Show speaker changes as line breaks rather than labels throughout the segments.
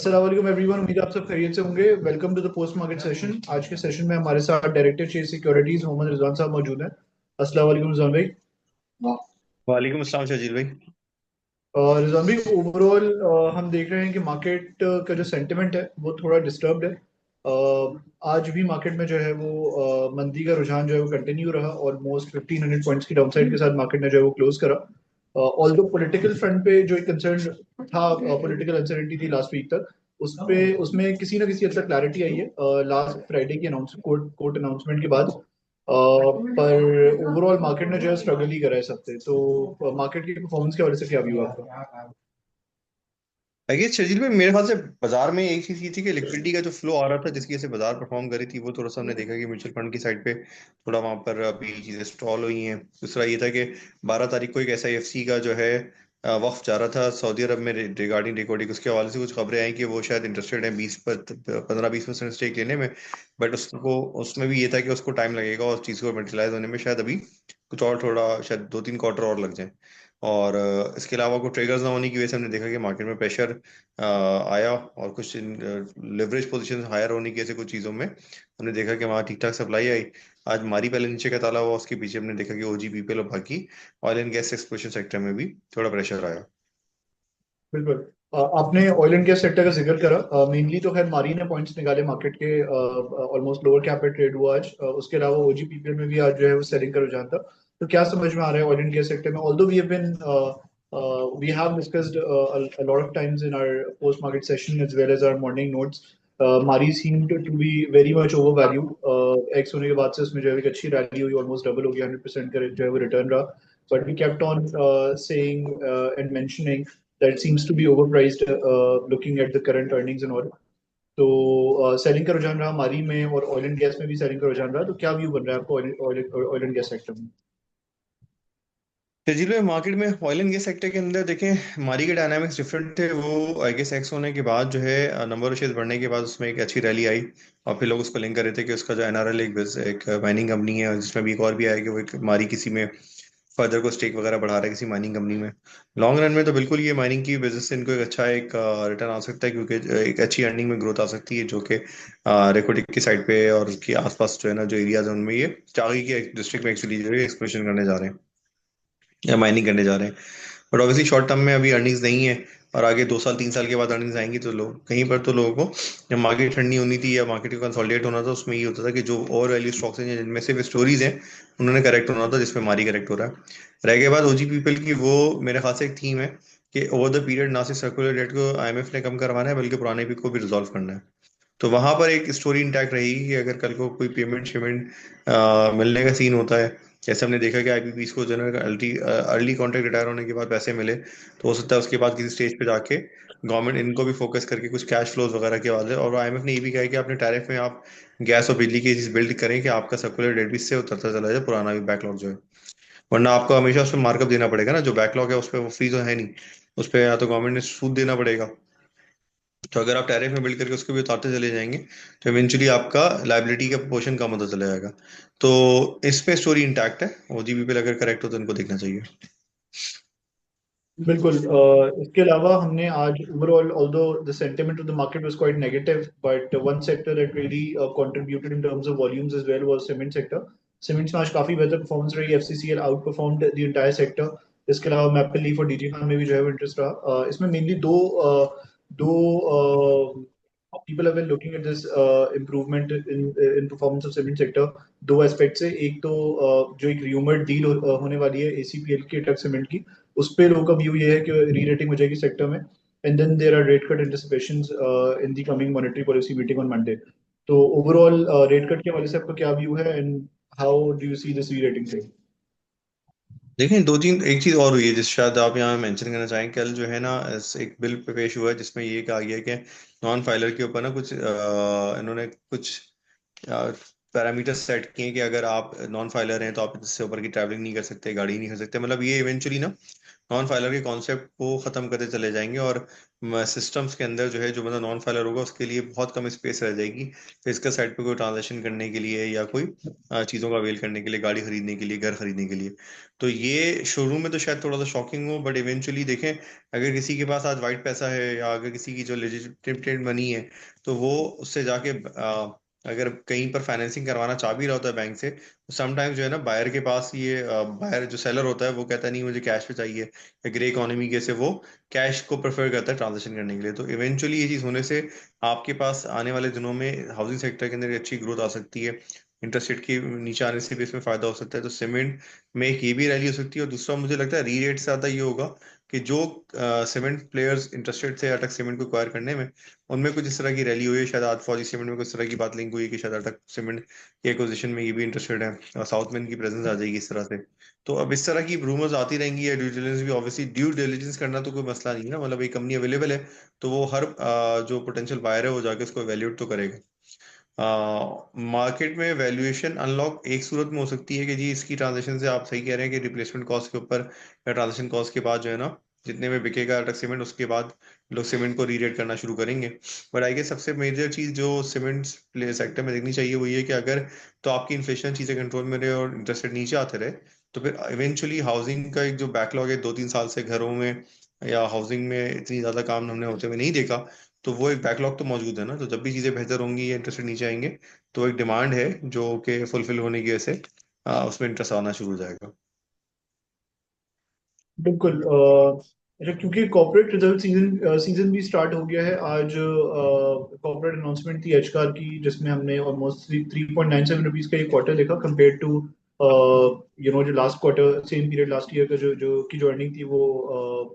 अस्सलाम वालेकुम एवरीवन। उम्मीद है आप सब खैरियत से होंगे। Welcome to the post market session. आज के सेशन में हमारे साथ director Chase securities Mohammad Rizwan sahab मौजूद हैं। अस्सलाम वालेकुम रिजवान भाई।
वालेकुम अस्सलाम शजील भाई।
रिजवान भाई, ओवरऑल हम देख रहे हैं कि मार्केट का जो सेंटिमेंट है वो थोड़ा डिस्टर्ब्ड है। आज भी मार्केट में जो है वो मंदी का रुझान जो है वो कंटिन्यू रहा। ऑलमोस्ट 1500 पॉइंट्स की डाउनसाइड के साथ मार्केट ने जो है वो क्लोज करा। ऑल्दो पॉलिटिकल फ्रंट पे जो एक कंसर्न था, पॉलिटिकल अनसर्टेनिटी थी लास्ट वीक तक, उसमें किसी ना किसी हद तक क्लैरिटी आई है लास्ट फ्राइडे की अनाउंसमेंट, कोर्ट अनाउंसमेंट के बाद। पर ओवरऑल मार्केट ने जो है स्ट्रगल ही करा है इस हफ्ते। तो मार्केट की परफॉर्मेंस की वजह से क्या व्यू है आपका?
आई गेस शजील भाई, मेरे ख्याल से बाजार में एक चीज ये थी कि लिक्विडिटी का जो फ्लो आ रहा था जिसकी वजह से बाजार परफॉर्म करी थी, वो थोड़ा सा हमने देखा कि म्यूचुअल फंड की साइड पे थोड़ा वहां पर अभी चीजें स्टॉल हुई हैं। दूसरा ये था कि 12 तारीख को एक SIFC का जो है वफ्द जा रहा था सऊदी अरब में रिगार्डिंग रिकॉर्डिंग। उसके हवाले से कुछ खबरें आई कि वो शायद इंटरेस्टेड है 15-20% स्टेक लेने में। बट उसको उसमें भी ये था कि उसको टाइम लगेगा और चीज़ को मटेरियलाइज होने में शायद अभी कुछ और थोड़ा शायद 2-3 क्वार्टर और लग जाए। और इसके अलावा कोई ट्रिगर्स ना होने की वजह से हमने देखा कि मार्केट में प्रेशर आया और कुछ लिवरेज पोजीशन हायर होने की ऐसे कुछ चीज़ों में हमने देखा कि वहाँ ठीक ठाक सप्लाई आई। आज मारी पहले नीचे का ताला हुआ, उसके पीछे हमने देखा कि OGPPL और बाकी oil and gas exploration sector में भी थोड़ा प्रेशर आया।
बिल्कुल। आपने ऑयल एंड गैस सेक्टर का जिक्र करा। मेनली तो खैर मारी ने पॉइंट्स निकाले मार्केट के। ऑलमोस्ट लोअर कैप पे ट्रेड हुआ आज। उसके अलावा ओजीपीपीएल में भी आज जो है वो सेलिंग का रुझान था। तो क्या समझ में आ रहा है ऑयल एंड गैस सेक्टर में? Although we have discussed a lot of times in our post market session as well as our morning notes. मारी seemed to be very much overvalued. X होने के बाद से उसमें जो है एक अच्छी रैली हुई, ऑलमोस्ट डबल हो गया, 100% का जो है वो रिटर्न रहा। But we kept on saying and mentioning that seems to be overpriced, looking at the current earnings and all. तो सेलिंग का रुझान रहा हमारी में, और ऑयल एंड गैस में भी सेलिंग का रुझान रहा। तो क्या व्यू बन रहा है आपको ऑयल एंड गैस सेक्टर में?
तेजी मार्केट में ऑयल एंड गैस सेक्टर के अंदर देखें, मारी के डायनामिक्स डिफरेंट थे। वो आई गेस एक्स होने के बाद जो है नंबर ऑफ शेयर्स बढ़ने के बाद उसमें एक अच्छी रैली आई और फिर लोग उसको लिंक कर रहे थे कि उसका जो NRL एक माइनिंग कंपनी है, जिसमें भी एक और भी आया कि वो एक मारी किसी में फर्दर को स्टेक वगैरह बढ़ा रहा है किसी माइनिंग कंपनी में। लॉन्ग रन में तो बिल्कुल ये माइनिंग की बिजनेस से इनको एक अच्छा एक रिटर्न आ सकता है, क्योंकि एक अच्छी अर्निंग में ग्रोथ आ सकती है जो कि रेकोटिक की साइड पे और उसके आसपास जो है ना जो एरियाज है उनमें ये चागी के डिस्ट्रिक्ट में एक्चुअली जो है एक्सप्लोरेशन करने जा रहे हैं या माइनिंग करने जा रहे हैं। बट ऑब्वियसली शॉर्ट टर्म में अभी अर्निंग्स नहीं है और आगे 2 साल 3 साल के बाद अर्निंग्स आएंगी तो लोग कहीं पर तो लोगों को, जब मार्केट ठंडी होनी थी या मार्केट को कंसोलिडेट होना था, उसमें ये होता था कि जो ओवर वैल्यू स्टॉक्स हैं जिनमें सिर्फ स्टोरीज हैं उन्होंने करेक्ट होना था, जिसमें मारी करेक्ट हो रहा है। रह के बाद OG पीपल की वो मेरे ख्याल से एक थीम है कि ओवर द पीरियड ना सिर्फ सर्कुलर डेट को IMF ने कम करवाना है बल्कि पुराने भी को भी रिजॉल्व करना है। तो वहां पर एक स्टोरी इंटैक्ट रहेगी कि अगर कल को कोई पेमेंट शेमेंट मिलने का सीन होता है, जैसे हमने देखा कि IPPs को जनरल अर्ली कॉन्ट्रैक्ट रिटायर होने के बाद पैसे मिले, तो हो सकता है उसके बाद किसी स्टेज पे जाके गवर्नमेंट इनको भी फोकस करके कुछ कैश फ्लोज वगैरह के बाद है। और IMF ने ये भी कहा है कि अपने टैरिफ में आप गैस और बिजली की चीज बिल्ड करें कि आपका सर्कुलर डेट भी इससे उतरता चला जाए, पुराना भी बैकलॉग जो है। वरना आपको हमेशा उस पर मार्कअप देना पड़ेगा ना, जो बैकलॉग है उस पर वो फ्री तो है नहीं, उस पर या तो गवर्नमेंट ने सूद देना पड़ेगा। तो अगर आप टैरिफ में बिल्ड करके उसको भी उतारते चले जाएंगे तो इवेंचुअली आपका लाइबिलिटी का पोर्शन कम होता चला जाएगा। तो इस पे स्टोरी इंटैक्ट है। OGB पे अगर करेक्ट हो तो इनको देखना चाहिए।
बिल्कुल। इसके अलावा हमने आज overall, although the sentiment of the market was quite negative, but one sector that really contributed in terms of volumes as well was cement sector. Cements में आज काफी बेहतर परफॉर्मेंस रही। FCCL out performed the entire sector. इसके अलावा maple leaf और DG Khan में भी जो है वो इंटरेस्ट रहा। इसमें मेनली दो people have been looking at this improvement in performance of cement sector, दो एस्पेक्ट से। एक तो जो एक रूमर्ड डील होने वाली है एसीपीएल की टक सीमेंट की, उस पे लोगों का व्यू ये है कि री रेटिंग हो जाएगी सेक्टर में। And then there are rate cut anticipations in the coming monetary policy meeting on Monday. तो ओवरऑल रेट कट के हवाले से आपका क्या व्यू है, and how do you see this re rating thing?
देखें, दो तीन एक चीज और हुई है जिस शायद आप यहाँ मेंशन करना चाहें। कल जो है ना एक बिल पे पेश हुआ है जिसमें ये कहा गया है कि नॉन फाइलर के ऊपर ना कुछ इन्होंने कुछ पैरामीटर सेट किए हैं कि अगर आप नॉन फाइलर हैं तो आप इससे ऊपर की ट्रैवलिंग नहीं कर सकते, गाड़ी नहीं कर सकते। मतलब ये इवेंचुअली ना नॉन फाइलर के कॉन्सेप्ट को खत्म करते चले जाएंगे, और सिस्टम्स के अंदर जो है जो बंदा नॉन फाइलर होगा उसके लिए बहुत कम स्पेस रह जाएगी फिजिकल साइड पे कोई ट्रांजेक्शन करने के लिए या कोई चीज़ों का अवेल करने के लिए, गाड़ी खरीदने के लिए, घर खरीदने के लिए। तो ये शोरूम में तो शायद थोड़ा सा शॉकिंग हो, बट इवेंचुअली देखें, अगर किसी के पास आज वाइट पैसा है या अगर किसी की जो लेजिटिमेटेड मनी है, तो वो उससे जाके अगर कहीं पर फाइनेंसिंग करवाना चाह भी रहा होता है बैंक से, तो समटाइम्स जो है ना बायर के पास ये बायर जो सेलर होता है वो कहता है नहीं मुझे कैश पे चाहिए, या ग्रे इकोनॉमी के से वो कैश को प्रेफर करता है ट्रांजेक्शन करने के लिए। तो इवेंचुअली ये चीज़ होने से आपके पास आने वाले दिनों में हाउसिंग सेक्टर के अंदर एक अच्छी ग्रोथ आ सकती है। इंटरेस्ट रेट के नीचे आने से भी इसमें फायदा हो सकता है। तो सीमेंट में एक ये भी रैली हो सकती है, और दूसरा मुझे लगता है री रेट से ज्यादा ये होगा कि जो सीमेंट प्लेयर्स इंटरेस्टेड थे अटक सीमेंट को एक्वायर करने में, उनमें कुछ इस तरह की रैली हुई है। शायद आज फौजी सीमेंट में कुछ इस तरह की बात लिंक हुई है कि शायद अटक सीमेंट के एक्विजिशन में ये भी इंटरेस्टेड है, और साउथ में इनकी प्रेजेंस आ जाएगी इस तरह से। तो अब इस तरह की रूमर्स आती रहेंगी। या ड्यू डिलिजेंस भी, ऑब्वियसली ड्यू डिलिजेंस करना तो कोई मसला नहीं है ना, मतलब एक कंपनी अवेलेबल है तो वो हर जो पोटेंशियल बायर है वो जाके उसको वैल्यूएट तो करेगा। मार्केट में वैल्यूएशन अनलॉक एक सूरत में हो सकती है कि जी इसकी ट्रांजेक्शन से, आप सही कह रहे हैं कि रिप्लेसमेंट कॉस्ट के ऊपर या ट्रांजेक्शन कॉस्ट के बाद जो है ना जितने में बिकेगा अटक सीमेंट, उसके बाद लोग सीमेंट को रीरेट करना शुरू करेंगे। बट आई गेस सबसे मेजर चीज जो सीमेंट सेक्टर में देखनी चाहिए वो ये है कि अगर तो आपकी इन्फ्लेशन चीजें कंट्रोल में रहे और इंटरेस्ट रेट नीचे आते रहे, तो फिर इवेंचुअली हाउसिंग का एक जो बैकलॉग है 2-3 साल से घरों में या हाउसिंग में इतनी ज्यादा काम हमने होते हुए नहीं देखा, तो वो एक बैकलॉग तो मौजूद है ना। तो जब भी चीजें बेहतर होंगी या इंटरेस्ट नीचे आएंगे, तो एक डिमांड है जो कि फुलफिल होने की वजह से उसमें इंटरेस्ट आना शुरू हो जाएगा।
बिल्कुल। अच्छा, क्योंकि कॉर्पोरेट रिजल्ट सीजन सीजन भी स्टार्ट हो गया है आज। कॉर्पोरेट अनाउंसमेंट थी एचकार की, जिसमें हमने ऑलमोस्ट 3.97 रुपीज का एक क्वार्टर देखा कंपेयर टू जो last quarter same period last year का जो अर्निंग थी वो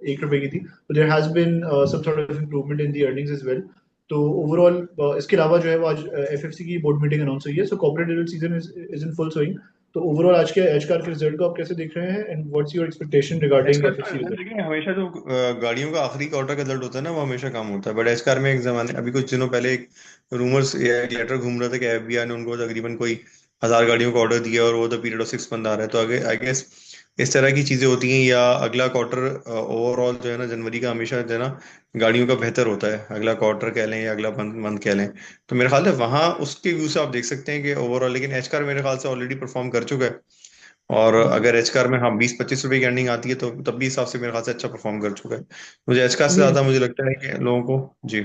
1 रुपए की थी। तो there has been some sort of improvement in the earnings as well. तो ओवरऑल इसके अलावा जो है वो आज एफएफसी की बोर्ड मीटिंग अनाउंस हुई है। So corporate result season is in full swing. तो ओवरऑल आज के एचकार के रिजल्ट को आप कैसे देख रहे हैं, and what's your expectation regarding
एचकार का
एफएफसी
रिजल्ट
रिजल्ट?
देखिए, हमेशा जो गाड़ियों का आखिरी क्वार्टर का रिजल्ट होता है ना वो हमेशा कम होता है। बट एचकार में एक जमाने, अभी कुछ दिनों पहले एक रूमर्स या एक लेटर घूम रहा था कि एफबीआई ने उनको तकरीबन कोई 1,000 गाड़ियों का ऑर्डर दिया और वो द पीरियड ऑफ 6 मंथ आ रहा है। तो आगे आई गेस इस तरह की चीजें होती हैं, या अगला क्वार्टर ओवरऑल जो है ना जनवरी का हमेशा जो है ना गाड़ियों का बेहतर होता है, अगला क्वार्टर कह लें या अगला मंथ मंथ कह लें। तो मेरे ख्याल से वहां उसके व्यू से आप देख सकते हैं कि ओवरऑल, लेकिन एचकार मेरे ख्याल से ऑलरेडी परफॉर्म कर चुका है। और
हम्म।
अगर एचकार में हाँ 20-25 रुपए की अर्निंग आती है तो तब भी हिसाब से मेरे ख्याल से अच्छा परफॉर्म कर चुका है। मुझे एचकार से
नहीं।
ज्यादा मुझे लगता है कि लोगों को जी।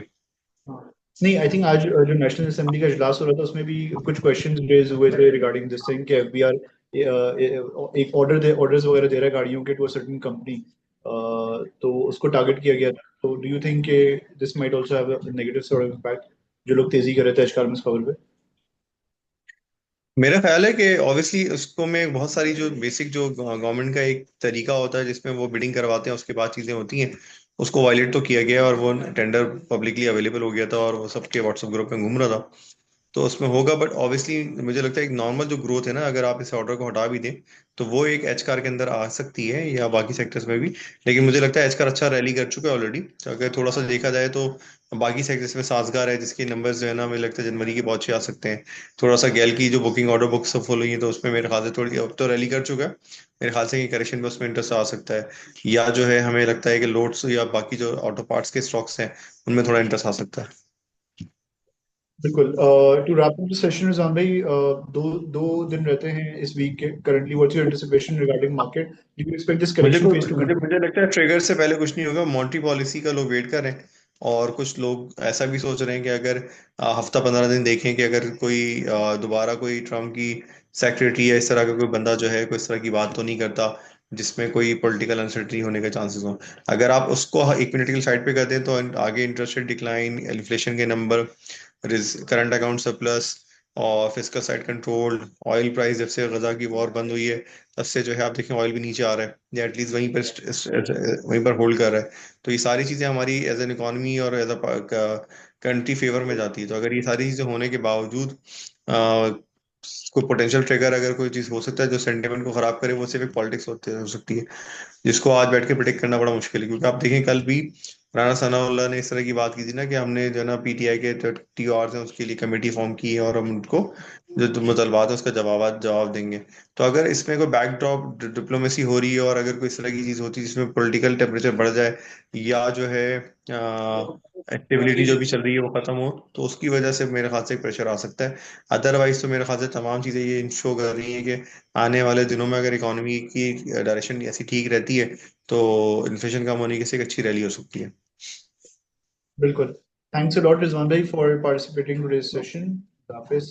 हाँ। नहीं, आई थिंक आज जो नेशनल असेंबली का इजलास हो रहा था उसमें भी कुछ क्वेश्चंस रेज हुए थे रिगार्डिंग दिस थिंग कि एफबीआर एक ऑर्डर्स वगैरह दे रहा है गाड़ियों के टू अ सर्टेन कंपनी, तो उसको टारगेट किया गया था। तो डू यू थिंक कि this might also have a negative sort of impact, जो लोग तेजी कर रहे थे एचकार में इस खबर पे?
मेरा ख्याल है कि ऑब्वियसली उसको में बहुत सारी जो बेसिक जो गवर्नमेंट का एक तरीका होता है जिसमें वो बिडिंग करवाते हैं, उसके बाद चीजें होती हैं, उसको वायलेट तो किया गया है। और वो टेंडर पब्लिकली अवेलेबल हो गया था और वो सबके व्हाट्सएप ग्रुप में घूम रहा था, तो उसमें होगा। बट ऑब्वियसली मुझे लगता है एक नॉर्मल जो ग्रोथ है ना, अगर आप इस ऑर्डर को हटा भी दें तो वो एक एच कार के अंदर आ सकती है या बाकी सेक्टर्स में भी। लेकिन मुझे लगता है एच कार अच्छा रैली कर चुका है ऑलरेडी। तो अगर थोड़ा सा देखा जाए तो बाकी सेक्टर्स में साजगार है, जिसके नंबर्स जो है ना मुझे लगता है जनवरी के पहुंचे आ सकते हैं। थोड़ा सा गैल की जो बुकिंग ऑर्डर बुक सब फुल हुई है, तो उसमें मेरे ख्याल से थोड़ी अब तो रैली कर चुका है। मेरे ख्याल से कि करेक्शन में उसमें इंटरेस्ट आ सकता है, या जो है हमें लगता है कि लोड्स या बाकी जो ऑटो पार्ट्स के स्टॉक्स हैं उनमें थोड़ा इंटरेस्ट आ सकता है।
बिल्कुल। To wrap up the session Rizwan भाई, दो दो दिन रहते हैं इस वीक के। Currently what's your anticipation regarding market? Do you expect this
मुझे
करेक्शन
को
फेज टू
मुझे
कंटिन्यू?
मुझे लगता है ट्रिगर से पहले कुछ नहीं होगा। मॉन्टी पॉलिसी का लोग वेट कर रहे हैं, और कुछ लोग ऐसा भी सोच रहे हैं कि अगर हफ्ता 15 दिन देखें कि अगर कोई दोबारा कोई ट्रम्प की सेक्रेटरी या इस तरह का कोई बंदा जो है कोई इस तरह की बात तो नहीं करता जिसमें कोई पॉलिटिकल अनसर्टेनिटी होने के चांसेस हो। अगर आप उसको 1 मिनट के लिए साइड पे कर दें तो आगे इंटरेस्ट रेट डिक्लाइन, इन्फ्लेशन के नंबर, करंट अकाउंट सरप्लस, और fiscal side control, oil price जब से गजा की वॉर बंद हुई है तब से जो है आप देखें ऑयल भी नीचे आ रहा है, या एटलीस्ट वहीं पर होल्ड कर रहा है। तो ये सारी चीजें हमारी एज एन इकोनॉमी और एज अ कंट्री फेवर में जाती है। तो अगर ये सारी चीजें होने के बावजूद कोई पोटेंशियल ट्रिगर, अगर कोई चीज हो सकता है जो सेंटिमेंट को खराब करे, वो सिर्फ एक पॉलिटिक्स होती हो सकती है, जिसको आज बैठ के प्रिडिक्ट करना बड़ा मुश्किल है। क्योंकि आप देखें कल भी राणा सनाउल्लाह ने इस तरह की बात की थी ना कि हमने जो है ना पीटीआई के जो टी आर हैं उसके लिए कमेटी फॉर्म की है और हम उनको जो मुतलबात है उसका जवाब देंगे। तो अगर इसमें कोई बैकड्रॉप डिप्लोमेसी हो रही है और अगर कोई इस तरह की चीज होती है जिसमें पॉलिटिकल टेम्परेचर बढ़ जाए या जो है एक्टिविटी जो भी चल रही है वो खत्म हो, तो उसकी वजह से मेरे ख्याल से प्रेशर आ सकता है। अदरवाइज तो मेरे ख्याल से तमाम चीजें ये शो कर रही हैं कि आने वाले दिनों में अगर इकोनॉमी की डायरेक्शन ऐसी ठीक रहती है तो इन्फ्लेशन कम होने की से एक अच्छी रैली हो सकती है।
बिल्कुल। थैंक्स अ लॉट रिजवान भाई for participating today's session. Hafiz.